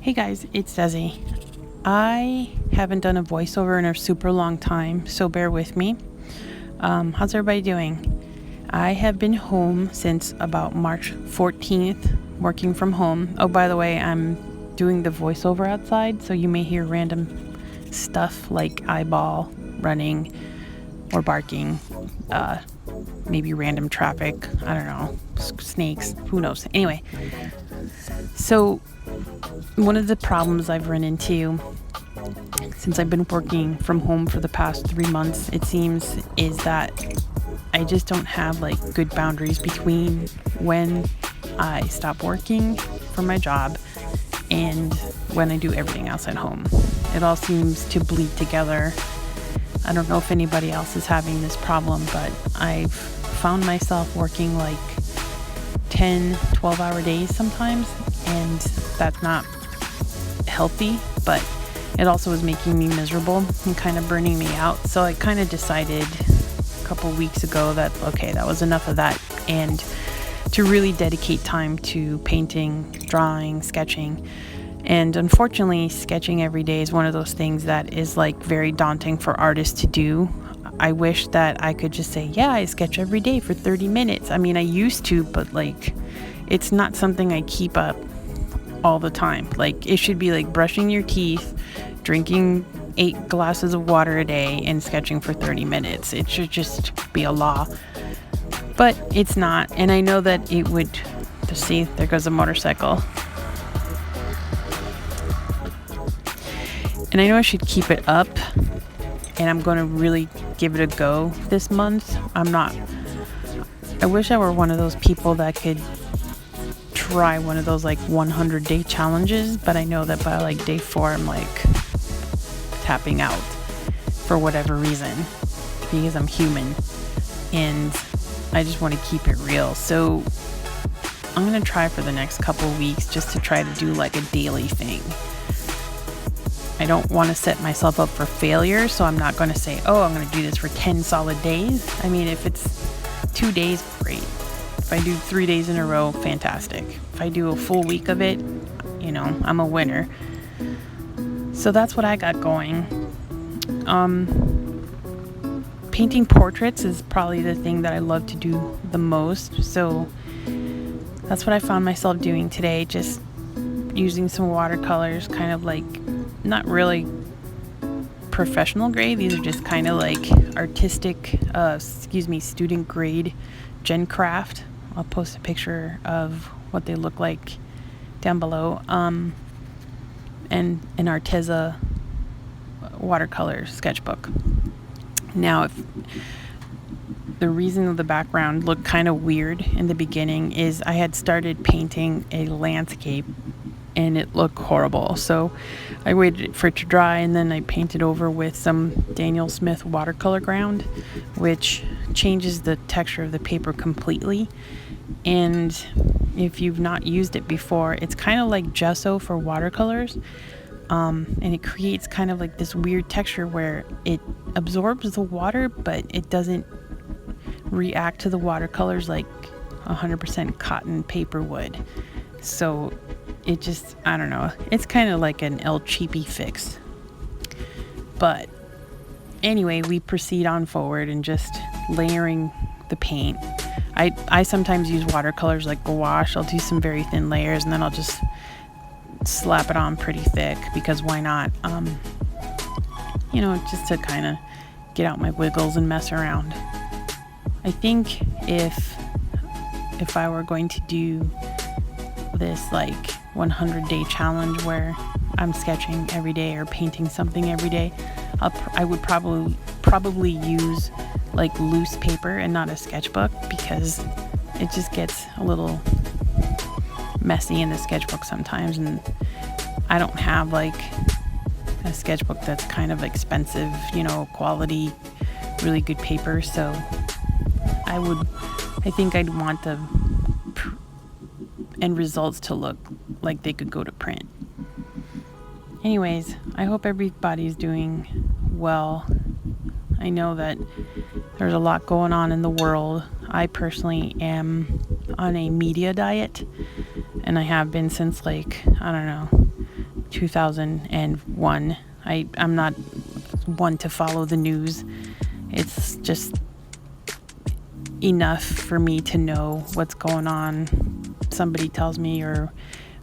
Hey guys, it's Desi. I haven't done a voiceover in a super long time, so bear with me. How's everybody doing? I have been home since about March 14th, working from home. Oh, by the way, I'm doing the voiceover outside, so you may hear random stuff like eyeball running or barking, maybe random traffic, I don't know, snakes, who knows. Anyway, so one of the problems I've run into since I've been working from home for the past 3 months, it seems, is that I just don't have like good boundaries between when I stop working for my job and when I do everything else at home. It all seems to bleed together. I don't know if anybody else is having this problem, but I've found myself working like 10, 12-hour days sometimes, and that's not healthy, but it also is making me miserable and kind of burning me out. So I kind of decided a couple weeks ago that, okay, that was enough of that, and to really dedicate time to painting, drawing, sketching. And unfortunately, sketching every day is one of those things that is like very daunting for artists to do. I wish that I could just say, yeah, I sketch every day for 30 minutes. I mean, I used to, but like, it's not something I keep up all the time. Like, it should be like brushing your teeth, drinking 8 glasses of water a day, and sketching for 30 minutes. It should just be a law. But it's not. And I know that it would, see, there goes a motorcycle. And I know I should keep it up, and I'm going to really give it a go this month. I wish I were one of those people that could try one of those like 100-day challenges, but I know that by like day 4, I'm like tapping out for whatever reason, because I'm human and I just want to keep it real. So I'm going to try for the next couple weeks just to try to do like a daily thing. I don't want to set myself up for failure, so I'm not going to say, oh, I'm going to do this for 10 solid days. I mean, if it's 2 days, great. If I do 3 days in a row, fantastic. If I do a full week of it, I'm a winner. So that's what I got going. Painting portraits is probably the thing that I love to do the most. So that's what I found myself doing today, just using some watercolors, kind of like not really professional grade. These are just kind of like artistic, student grade Gen Craft. I'll post a picture of what they look like down below. And an Arteza watercolor sketchbook. Now, if the reason the background looked kind of weird in the beginning is I had started painting a landscape and it looked horrible. So I waited for it to dry, and then I painted over with some Daniel Smith watercolor ground, which changes the texture of the paper completely. And if you've not used it before, it's kind of like gesso for watercolors. And it creates kind of like this weird texture where it absorbs the water, but it doesn't react to the watercolors like 100% cotton paper would. So it just, I don't know, it's kind of like an El Cheapy fix. But anyway, we proceed on forward and just layering the paint. I sometimes use watercolors like gouache. I'll do some very thin layers, and then I'll just slap it on pretty thick, because why not? Just to kind of get out my wiggles and mess around. I think if I were going to do this like 100-day challenge where I'm sketching every day or painting something every day, I would probably use like loose paper and not a sketchbook, because it just gets a little messy in the sketchbook sometimes, and I don't have like a sketchbook that's kind of expensive, quality, really good paper. So I think I'd want the end results to look like they could go to print. Anyways, I hope everybody's doing well. I know that there's a lot going on in the world. I personally am on a media diet, and I have been since like, I don't know, 2001. I'm not one to follow the news. It's just enough for me to know what's going on. Somebody tells me, or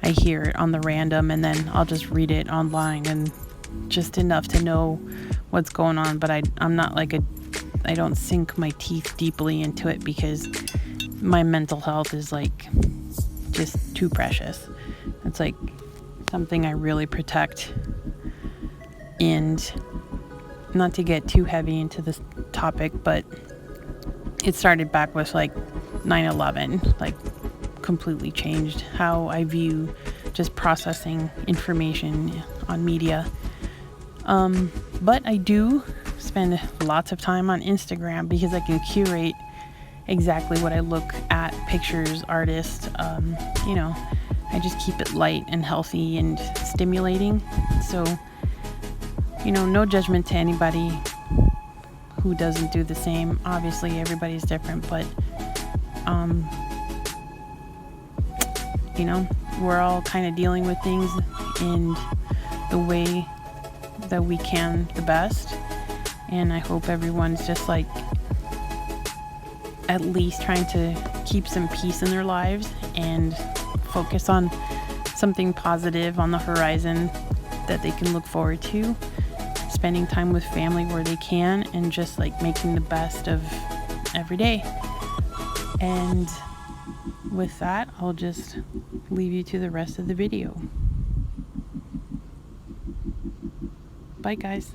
I hear it on the random, and then I'll just read it online, and just enough to know what's going on. But I'm not like I don't sink my teeth deeply into it, because my mental health is like just too precious. It's like something I really protect. And not to get too heavy into this topic, but it started back with like 9/11, like completely changed how I view just processing information on media. But I do spend lots of time on Instagram, because I can curate exactly what I look at, pictures, artists. I just keep it light and healthy and stimulating. So, no judgment to anybody who doesn't do the same. Obviously, everybody's different, but, we're all kind of dealing with things in the way that we can the best. And I hope everyone's just like at least trying to keep some peace in their lives and focus on something positive on the horizon that they can look forward to, spending time with family where they can, and just like making the best of every day. And with that, I'll just leave you to the rest of the video. Bye, guys.